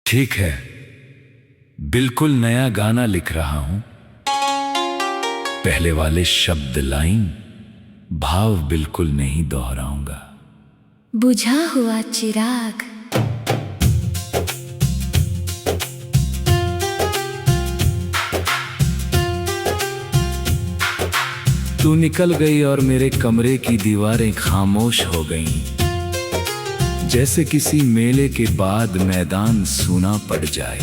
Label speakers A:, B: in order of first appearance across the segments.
A: ठीक है, बिल्कुल नया गाना लिख रहा हूं। पहले वाले शब्द लाइन भाव बिल्कुल नहीं दोहराऊंगा।
B: बुझा हुआ चिराग।
A: तू निकल गई और मेरे कमरे की दीवारें खामोश हो गईं, जैसे किसी मेले के बाद मैदान सूना पड़ जाए।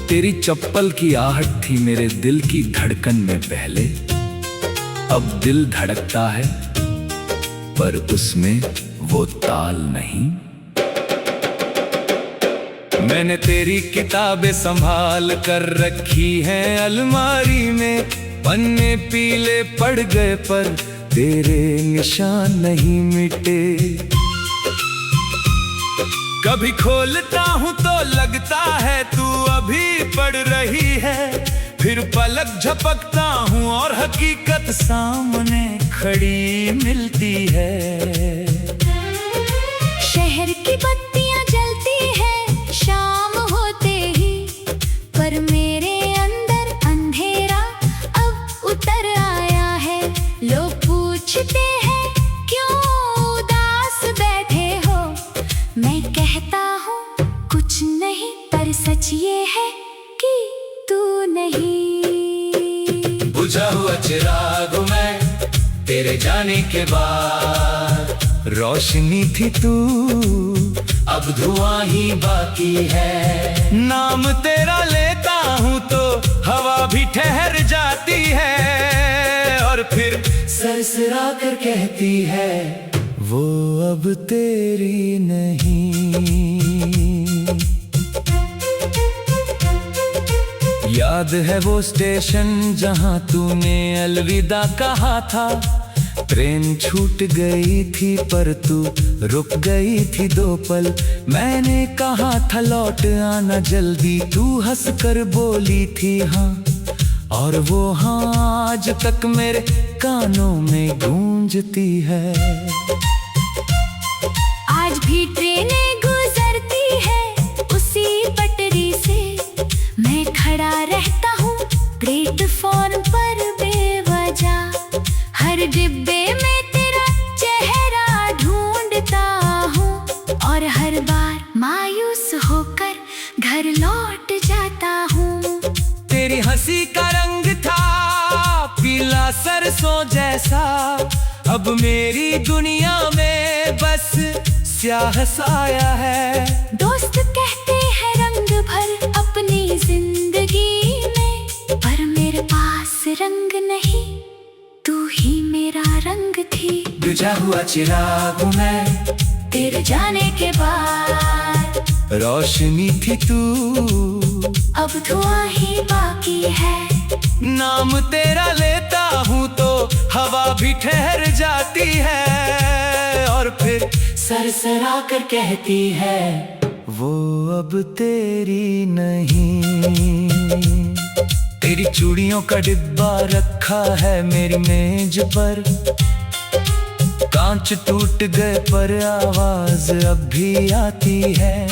A: तेरी चप्पल की आहट थी मेरे दिल की धड़कन में पहले, अब दिल धड़कता है पर उसमें वो ताल नहीं। मैंने तेरी किताबें संभाल कर रखी हैं अलमारी में, पन्ने पीले पड़ गए पर तेरे निशान नहीं मिटे। कभी खोलता हूँ तो लगता है तू अभी पढ़ रही है, फिर पलक झपकता हूँ और हकीकत सामने खड़ी मिलती है।
B: शहर की बत्तियां जलती है शाम होते ही, पर मेरे अंदर अंधेरा अब उतर आया है। लोग पूछते हैं क्यों उदास बैठे हो, मैं कहता हूँ कुछ नहीं, पर सच ये है कि तू नहीं।
A: बुझा हुआ चिराग मैं तेरे जाने के बाद, रोशनी थी तू अब धुआं ही बाकी है। नाम तेरा लेता हूँ तो हवा भी ठहर जाती है, और फिर सरसरा कर कहती है वो अब तेरी नहीं। याद है वो स्टेशन जहां तूने अलविदा कहा था, ट्रेन छूट गई थी पर तू रुक गई थी 2 पल। मैंने कहा था लौट आना जल्दी, तू हंस कर बोली थी हाँ, और वो हाँ आज तक मेरे कानों में गूंजती है।
B: आज भी ट्रेनें गुजरती है उसी पटरी से, मैं खड़ा रहता हूँ प्लेटफॉर्म पर बेवजह। हर डिब्बे में तेरा चेहरा ढूंढता हूँ, और हर बार मायूस होकर घर लौट जाता हूँ।
A: तेरी हंसी का रंग था पीला सरसों जैसा, अब मेरी दुनिया में बस स्याह साया है।
B: दोस्त कहते हैं रंग भर अपनी जिंदगी में, पर मेरे पास रंग नहीं, तू ही मेरा रंग थी।
A: बुझा हुआ चिराग मैं
B: तेरे जाने के बाद,
A: रोशनी थी तू
B: अब धुआं ही बाकी है।
A: नाम तेरा लेता हूँ तो हवा भी ठहर जाती है, और फिर सरसरा कर कहती है वो अब तेरी नहीं। तेरी चूड़ियों का डिब्बा रखा है मेरी मेज पर, कांच टूट गए पर आवाज अब भी आती है।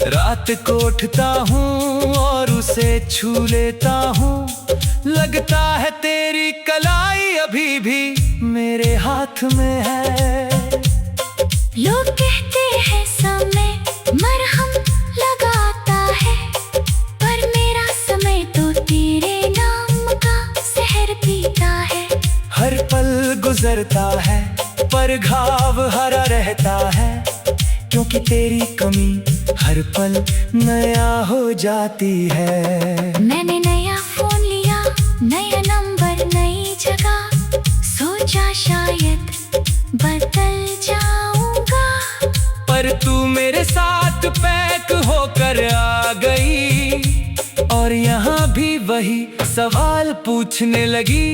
A: रात को उठता हूँ और उसे छू लेता हूँ, लगता है तेरी कलाई अभी भी मेरे हाथ में है।
B: लोग कहते हैं समय मरहम लगाता है, पर मेरा समय तो तेरे नाम का जहर पीता है।
A: हर पल गुजरता है पर घाव हरा रहता है, क्योंकि तेरी कमी हर पल नया हो जाती है।
B: मैंने नया फोन लिया, नया नंबर, नई जगह, सोचा शायद बदल जाऊंगा,
A: पर तू मेरे साथ पैक होकर आ गई, और यहाँ भी वही सवाल पूछने लगी,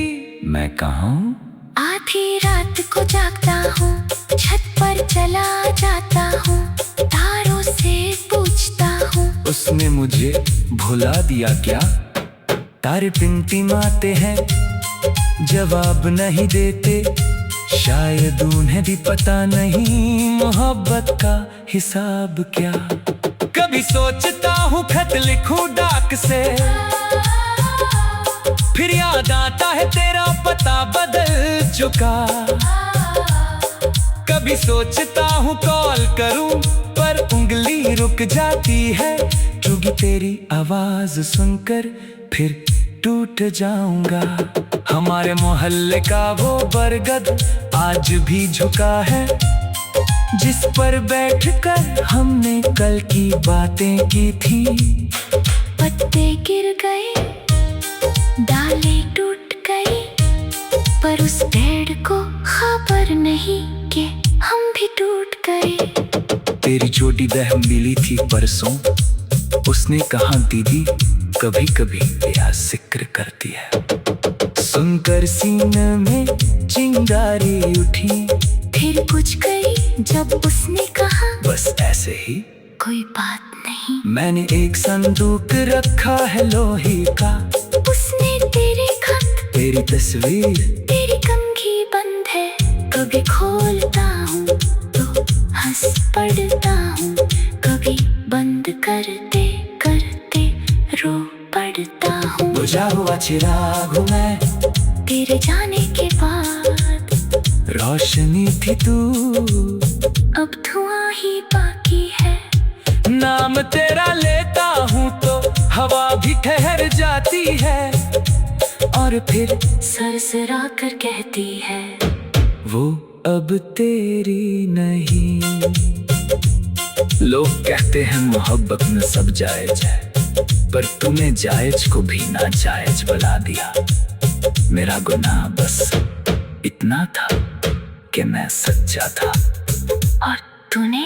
A: मैं कहाँ हूँ?
B: आधी रात को जागता हूँ, छत पर चला जाता हूँ, तारों से पूछता हूँ
A: उसने मुझे भुला दिया क्या? तारे टिमटिमाते हैं जवाब नहीं देते, शायद उन्हें भी पता नहीं मोहब्बत का हिसाब क्या। कभी सोचता हूँ खत लिखूं डाक से, फिर याद आता है तेरा पता बदल चुका। कभी सोचता हूँ कॉल करूं पर उंगली रुक जाती है, चुगी तेरी आवाज सुनकर फिर टूट जाऊंगा। हमारे मोहल्ले का वो बरगद आज भी झुका है, जिस पर बैठकर हमने कल की बातें की थी।
B: पत्ते गिर गए, डालें टूट गई, पर उस पेड़ को खबर नहीं कि हम भी टूट गए।
A: तेरी छोटी बहन मिली थी परसों, उसने कहा दीदी कभी कभी तेरा जिक्र करती है। सुनकर सीने में चिंगारी उठी,
B: फिर बुझ गई जब उसने कहा
A: बस ऐसे ही
B: कोई बात नहीं।
A: मैंने एक संदूक रखा है लोहे का,
B: उसने तेरे खत,
A: तेरी तस्वीर,
B: तेरी कंघी बंद है। कभी खोलता हूँ तो हंस पड़ता हूँ, कभी बंद करते करते रो पड़ता हूँ।
A: बुझा हुआ चिराग हूँ मैं,
B: तेरे जाने के बाद
A: रोशनी थी तू,
B: अब धुआं ही बाकी है।
A: नाम तेरा लेता हूँ तो हवा भी ठहर जाती है, और फिर
B: सरसरा कर कहती है
A: वो अब तेरी नहीं। लोग कहते हैं मोहब्बत में सब जायज है, पर तूने जायज को भी नाजायज बना दिया। मेरा गुनाह बस इतना था कि मैं सच्चा था,
B: और तूने